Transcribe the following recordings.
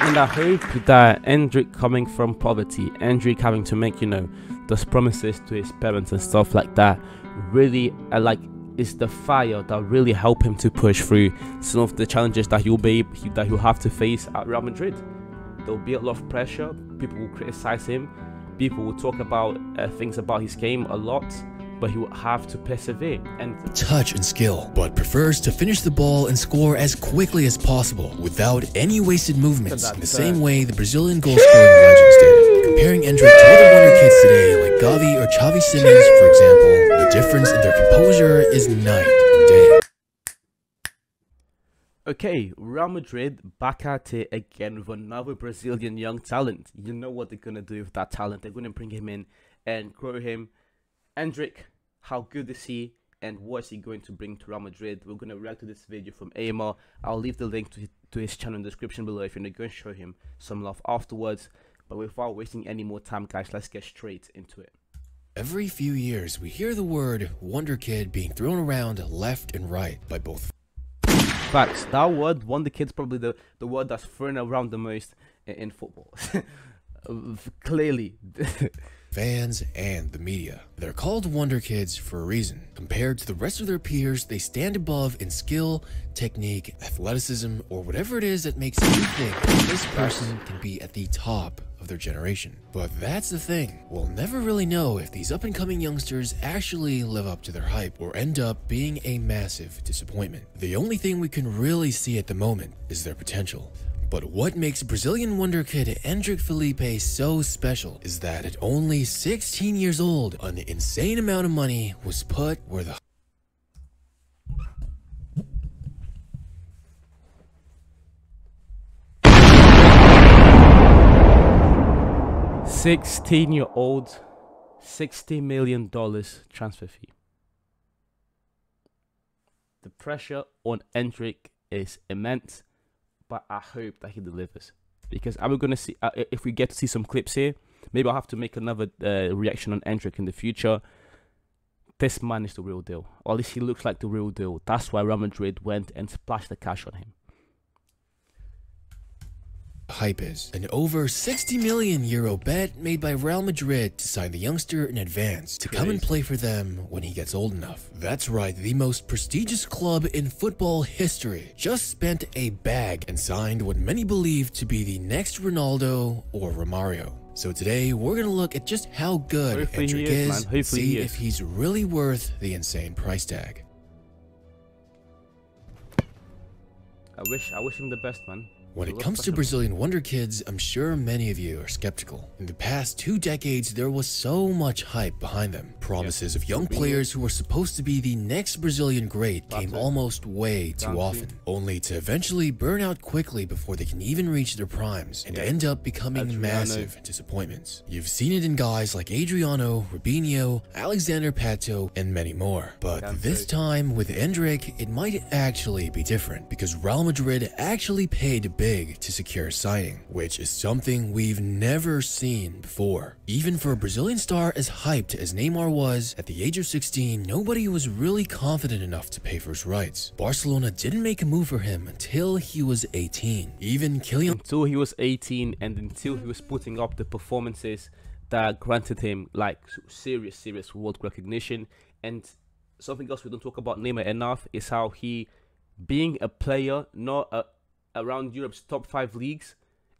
And I hope that Endrick, coming from poverty, Endrick having to make, those promises to his parents and stuff like that, really is the fire that really help him to push through some of the challenges that he'll have to face at Real Madrid. There'll be a lot of pressure. People will criticize him. People will talk about things about his game a lot, but he will have to persevere and touch and skill, but prefers to finish the ball and score as quickly as possible without any wasted movements, in the same way the Brazilian goal-scoring legends did. Comparing Endrick to other wonder kids today like Gavi or Xavi Simons, for example, the difference in their composure is night and day. Okay, Real Madrid back at it again with another Brazilian young talent. You know what they're going to do with that talent. They're going to bring him in and grow him. Endrick, how good is he and what is he going to bring to Real Madrid? We're going to react to this video from Aymar. I'll leave the link to his channel in the description below if you're going to show him some love afterwards. But without wasting any more time, guys, let's get straight into it. Every few years, we hear the word Wonder Kid being thrown around left and right by both. Facts. That word, Wonder Kid's probably the word that's thrown around the most in football. Clearly. Fans and the media. They're called Wonder Kids for a reason. Compared to the rest of their peers, they stand above in skill, technique, athleticism, or whatever it is that makes you think that this person can be at the top of their generation. But that's the thing. We'll never really know if these up-and-coming youngsters actually live up to their hype or end up being a massive disappointment. The only thing we can really see at the moment is their potential. But what makes Brazilian wonder kid Endrick Felipe so special is that at only 16 years old, an insane amount of money was put where the 16-year-old, $60 million transfer fee. The pressure on Endrick is immense, but I hope that he delivers, because I'm going to see if we get to see some clips here. Maybe I'll have to make another reaction on Endrick in the future. This man is the real deal, or at least he looks like the real deal. That's why Real Madrid went and splashed the cash on him. Hype is an over €60 million bet made by Real Madrid to sign the youngster in advance to come and play for them when he gets old enough. That's right, the most prestigious club in football history just spent a bag and signed what many believe to be the next Ronaldo or Romario. So today we're gonna look at just how good Endrick is and see if he's really worth the insane price tag. I wish him the best, man. When it comes to Brazilian wonder kids, I'm sure many of you are skeptical. In the past 2 decades, there was so much hype behind them. Promises of young players who were supposed to be the next Brazilian great came almost way too often, only to eventually burn out quickly before they can even reach their primes and end up becoming massive disappointments. You've seen it in guys like Adriano, Robinho, Alexander Pato, and many more. But this time with Endrick, it might actually be different, because Real Madrid actually paid big to secure a signing, which is something we've never seen before. Even for a Brazilian star as hyped as Neymar was, at the age of 16, nobody was really confident enough to pay for his rights. Barcelona didn't make a move for him until he was 18. Even Kylian... Until he was 18 and until he was putting up the performances that granted him like serious world recognition. And something else we don't talk about Neymar enough is how he, being a player, not around Europe's top 5 leagues,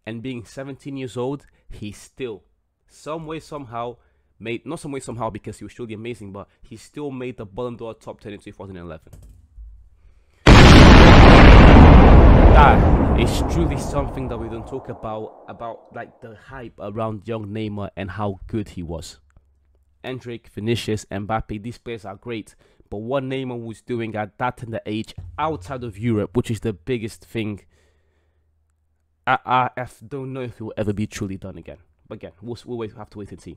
and being 17 years old, he still some way somehow made, not some way somehow because he was truly amazing, but he still made the Ballon d'Or top 10 in 2011. That is truly something that we don't talk about like the hype around young Neymar and how good he was. Endrick, Vinicius, Mbappe, these players are great, but what Neymar was doing at that tender age outside of Europe, which is the biggest thing, I don't know if it will ever be truly done again. But again, we'll have to wait and see.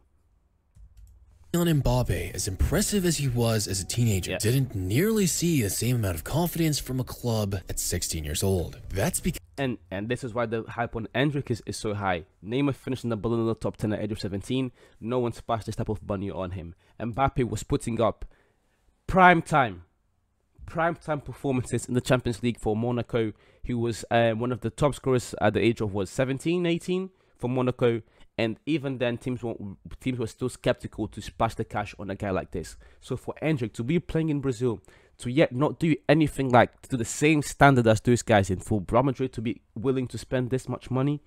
Mbappe, as impressive as he was as a teenager, didn't nearly see the same amount of confidence from a club at 16 years old. That's because... And this is why the hype on Endrick is so high. Neymar finished in the Ballon d'Or top 10 at the age of 17. No one splashed this type of money on him. Mbappe was putting up prime time prime-time performances in the Champions League for Monaco. He was one of the top scorers at the age of, 17, 18 for Monaco. And even then, teams were still skeptical to splash the cash on a guy like this. So for Endrick to be playing in Brazil, to yet not do anything like to the same standard as those guys in, for Real Madrid to be willing to spend this much money,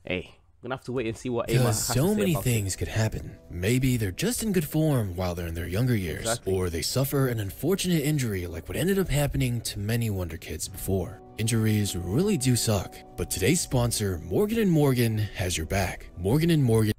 hey, we're gonna have to wait and see what Aima has to say. So many things could happen. Maybe they're just in good form while they're in their younger years, or they suffer an unfortunate injury like what ended up happening to many Wonder Kids before. Injuries really do suck, but today's sponsor, Morgan & Morgan, has your back. Morgan & Morgan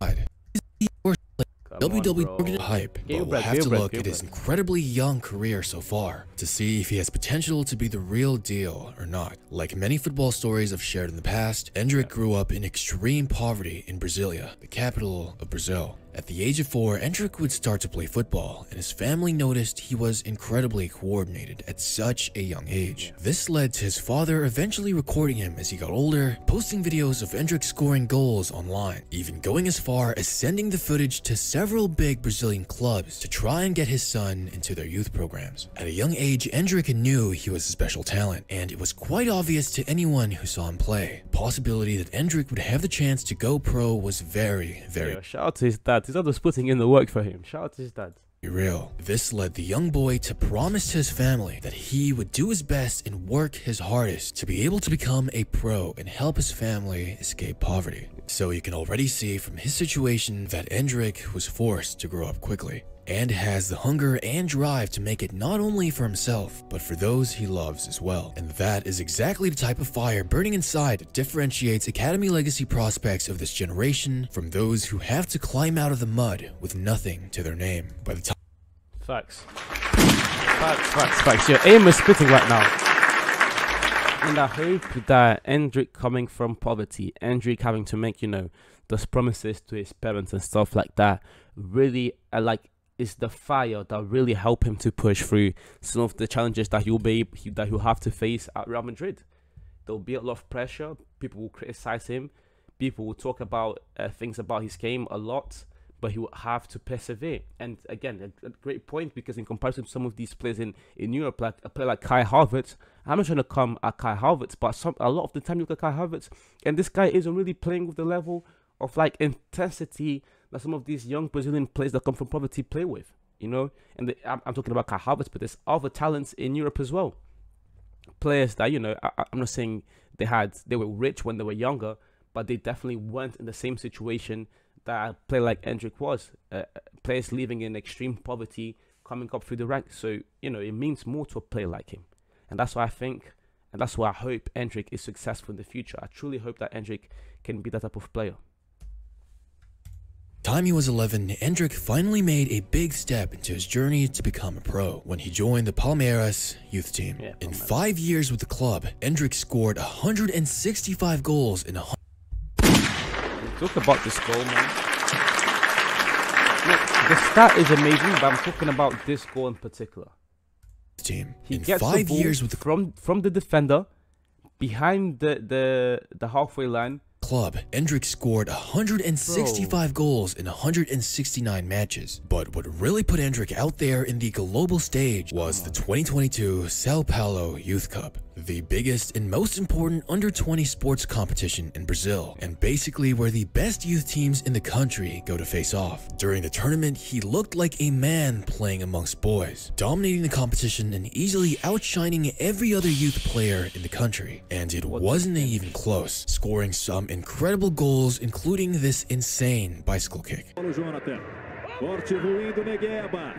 WWE hype, but we'll have to look at his incredibly young career so far to see if he has potential to be the real deal or not. Like many football stories I've shared in the past, Endrick grew up in extreme poverty in Brasilia, the capital of Brazil. At the age of 4, Endrick would start to play football, and his family noticed he was incredibly coordinated at such a young age. This led to his father eventually recording him as he got older, posting videos of Endrick scoring goals online, even going as far as sending the footage to several big Brazilian clubs to try and get his son into their youth programs. At a young age, Endrick knew he was a special talent, and it was quite obvious to anyone who saw him play. The possibility that Endrick would have the chance to go pro was very shout out to his dad. His dad was putting in the work for him. Shout out to his dad. Real. This led the young boy to promise to his family that he would do his best and work his hardest to be able to become a pro and help his family escape poverty. So you can already see from his situation that Endrick was forced to grow up quickly, and has the hunger and drive to make it not only for himself, but for those he loves as well. And that is exactly the type of fire burning inside that differentiates Academy Legacy prospects of this generation from those who have to climb out of the mud with nothing to their name. By the time Facts. Your aim is spitting right now. And I hope that Endrick coming from poverty, Endrick having to make, those promises to his parents and stuff like that, really, is the fire that really help him to push through some of the challenges that he'll have to face at Real Madrid. There'll be a lot of pressure. People will criticize him. People will talk about things about his game a lot, but he will have to persevere. And again, a great point, because in comparison to some of these players in Europe, like a player like Kai Havertz, I'm not trying to come at Kai Havertz, but a lot of the time you look at Kai Havertz, and this guy isn't really playing with the level of intensity that some of these young Brazilian players that come from poverty play with, and I'm talking about Kai Havertz, but there's other talents in Europe as well. Players that, I'm not saying they were rich when they were younger, but they definitely weren't in the same situation that a player like Endrick was. Players living in extreme poverty, coming up through the ranks. So, it means more to a player like him. And that's why I think, and that's why I hope Endrick is successful in the future. I truly hope that Endrick can be that type of player. Time he was 11, Endrick finally made a big step into his journey to become a pro when he joined the Palmeiras youth team. In 5 years with the club, Endrick scored 165 goals in Talk about this goal, man. Look, the stat is amazing, but I'm talking about this goal in particular. Team. He gets 5 years with from the defender behind the halfway line. Club, Endrick scored 165 goals in 169 matches. But what really put Endrick out there in the global stage was the 2022 Sao Paulo Youth Cup, the biggest and most important under-20 sports competition in Brazil, and basically where the best youth teams in the country go to face off. During the tournament, he looked like a man playing amongst boys, dominating the competition and easily outshining every other youth player in the country. And it wasn't even close, scoring some incredible goals, including this insane bicycle kick.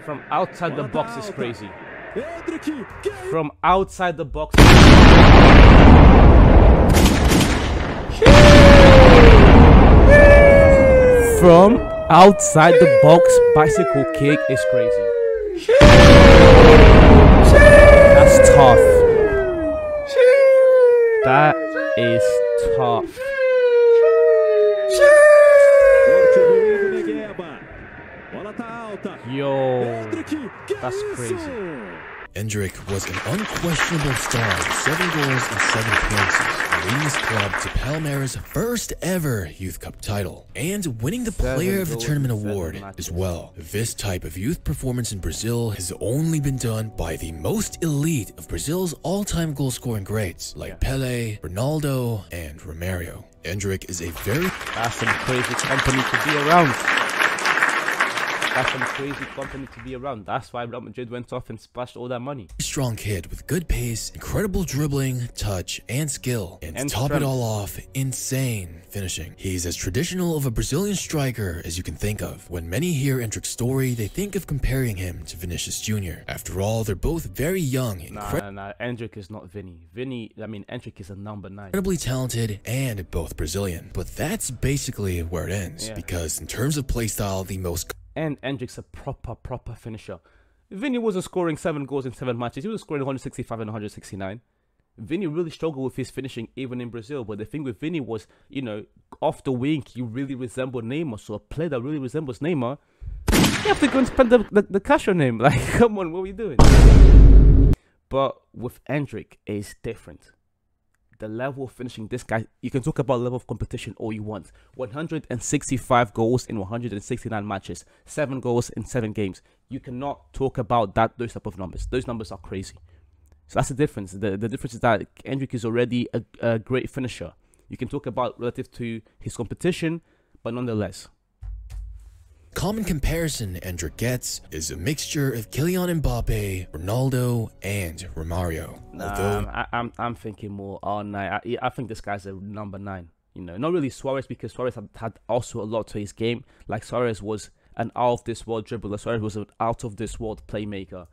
From outside the box is crazy. From outside the box. From outside the box, bicycle kick is crazy. That's tough. That is tough. Yo, that's crazy. Endrick was an unquestionable star with 7 goals and 7 appearances, leading his club to Palmeiras' first ever Youth Cup title, and winning the Player of the Tournament award as well. This type of youth performance in Brazil has only been done by the most elite of Brazil's all-time goal-scoring greats, like Pelé, Ronaldo, and Romario. Endrick is a very... That's some crazy company to be around. That's some crazy company to be around. That's why Real Madrid went off and splashed all that money. Strong kid with good pace, incredible dribbling, touch, and skill. And to top it all off, insane finishing. He's as traditional of a Brazilian striker as you can think of. When many hear Endrick's story, they think of comparing him to Vinicius Jr. After all, they're both very young. Nah, Endrick is not Vinny. Endrick is a number 9. Incredibly talented and both Brazilian. But that's basically where it ends. Because in terms of playstyle, the most... And Endrick's a proper finisher. Vinny wasn't scoring 7 goals in 7 matches. He was scoring 165 and 169. Vinny really struggled with his finishing even in Brazil. But the thing with Vinny was, you know, off the wing, he really resembled Neymar. So a player that really resembles Neymar, you have to go and spend the cash on him. Like, come on, what are we doing? But with Endrick, it's different. The level of finishing, this guy, you can talk about level of competition all you want. 165 goals in 169 matches, 7 goals in 7 games. You cannot talk about those type of numbers. Those numbers are crazy. So that's the difference. The difference is that Endrick is already a great finisher. You can talk about relative to his competition, but nonetheless. Common comparison Endrick gets is a mixture of Kylian Mbappe, Ronaldo, and Romario. I'm thinking more R9. I think this guy's a number 9. You know, not really Suarez, because Suarez had also a lot to his game. Like, Suarez was an out-of-this-world dribbler. Suarez was an out-of-this-world playmaker.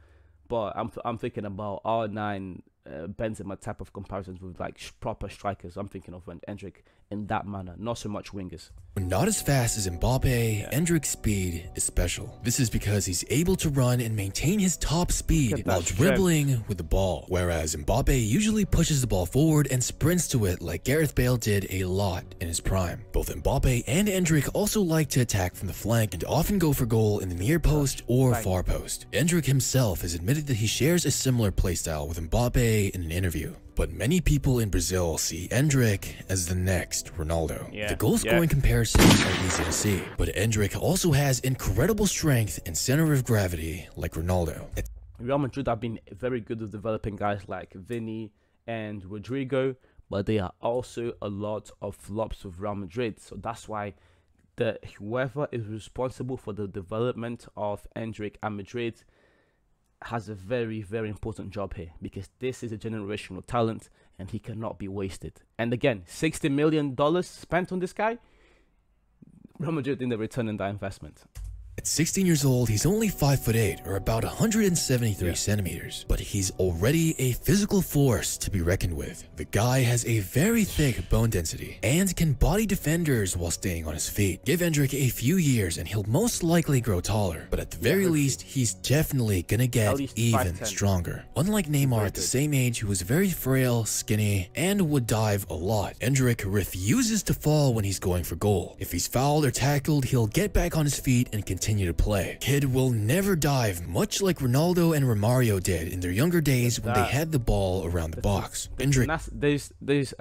But I'm thinking about R9, Benzema type of comparisons with like proper strikers. I'm thinking of Endrick in that manner, not so much wingers. Not as fast as Mbappe, Endrick's speed is special. This is because he's able to run and maintain his top speed while dribbling with the ball, whereas Mbappe usually pushes the ball forward and sprints to it like Gareth Bale did a lot in his prime. Both Mbappe and Endrick also like to attack from the flank and often go for goal in the near post or far post. Endrick himself has admitted that he shares a similar playstyle with Mbappe in an interview. But many people in Brazil see Endrick as the next Ronaldo. The goal-scoring comparisons are easy to see, but Endrick also has incredible strength and center of gravity like Ronaldo. Real Madrid have been very good at developing guys like Vinny and Rodrigo, but there are also a lot of flops with Real Madrid. So that's why whoever is responsible for the development of Endrick and Madrid has a very, very important job here, because this is a generational talent and he cannot be wasted. And again, $60 million spent on this guy, Real Madrid in the return on that investment. At 16 years old, he's only 5'8", or about 173 centimeters, but he's already a physical force to be reckoned with. The guy has a very thick bone density and can body defenders while staying on his feet. Give Endrick a few years and he'll most likely grow taller, but at the very least, he's definitely gonna get even stronger. Unlike Neymar at the same age, who was very frail, skinny, and would dive a lot, Endrick refuses to fall when he's going for goal. If he's fouled or tackled, he'll get back on his feet and continue to play. Kid will never dive, much like Ronaldo and Romario did in their younger days when they had the ball around the box. Endrick, there's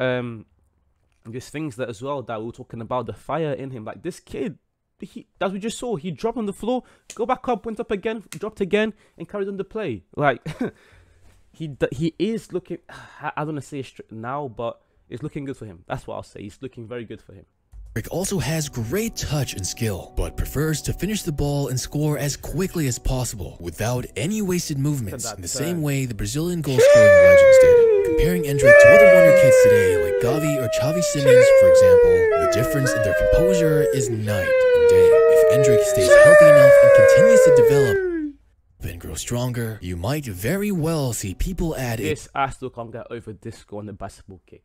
things that as well that we were talking about, the fire in him. Like this kid, as we just saw, he dropped on the floor, go back up, went up again, dropped again, and carried on the play. Like he is looking. I don't want to say it now, but it's looking good for him. That's what I'll say. He's looking very good for him. Endrick also has great touch and skill, but prefers to finish the ball and score as quickly as possible, without any wasted movements, in the same way the Brazilian goal-scoring legends did. Comparing Endrick to other wonder kids today, like Gavi or Xavi Simons, for example, the difference in their composure is night and day. If Endrick stays healthy enough and continues to develop and grow stronger, you might very well see people add this. I still can't get over Disco on the basketball kick.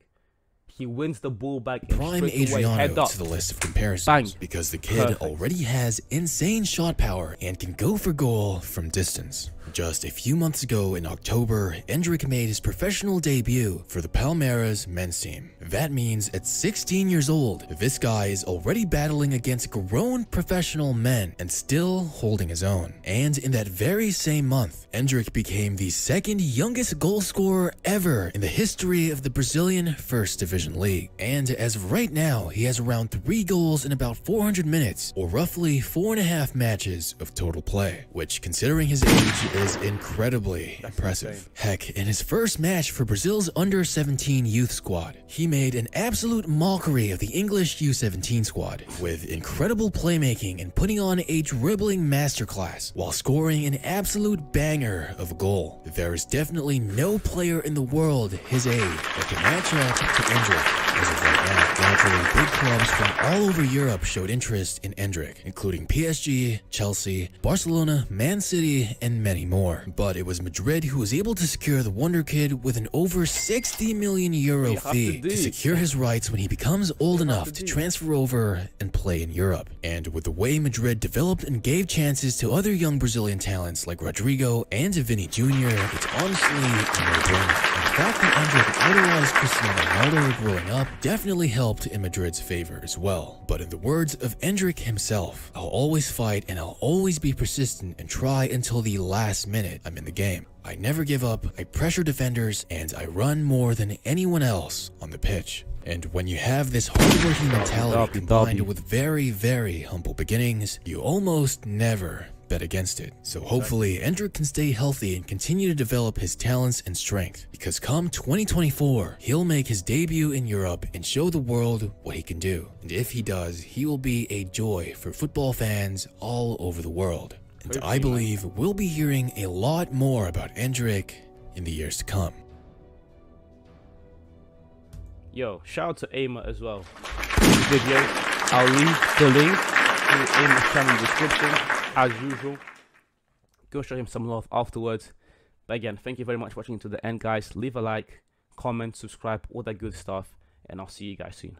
He wins the ball back and prime Adriano to the list of comparisons, because the kid already has insane shot power and can go for goal from distance. Just a few months ago in October, Endrick made his professional debut for the Palmeiras men's team. That means at 16 years old, this guy is already battling against grown professional men and still holding his own. And in that very same month, Endrick became the second youngest goal scorer ever in the history of the Brazilian First Division. Belgian league. And as of right now, he has around 3 goals in about 400 minutes, or roughly 4.5 matches of total play, which considering his age is incredibly impressive. Insane. Heck, in his first match for Brazil's under-17 youth squad, he made an absolute mockery of the English U17 squad, with incredible playmaking and putting on a dribbling masterclass, while scoring an absolute banger of a goal. There is definitely no player in the world his age that can match up to Endrick as of right now. Naturally, big clubs from all over Europe showed interest in Endrick, including PSG, Chelsea, Barcelona, Man City, and many more. But it was Madrid who was able to secure the Wonder Kid with an over 60 million euro fee to secure his rights when he becomes old enough to transfer over and play in Europe. And with the way Madrid developed and gave chances to other young Brazilian talents like Rodrigo and Vini Jr., it's honestly a no-brainer. The fact that Endrick idolized Cristiano Ronaldo growing up definitely helped in Madrid's favor as well. But in the words of Endrick himself, I'll always fight and I'll always be persistent and try until the last minute I'm in the game. I never give up, I pressure defenders, and I run more than anyone else on the pitch. And when you have this hardworking mentality combined with very, very humble beginnings, you almost never bet against it. So hopefully Endrick can stay healthy and continue to develop his talents and strength, because come 2024, he'll make his debut in Europe and show the world what he can do. And if he does, he will be a joy for football fans all over the world. And I believe we'll be hearing a lot more about Endrick in the years to come. Yo, shout out to Aimer as well. Video, I'll leave the link in Aimer's channel in the description. As usual, go show him some love afterwards. But again, thank you very much for watching to the end, guys. Leave a like, comment, subscribe, all that good stuff, and I'll see you guys soon.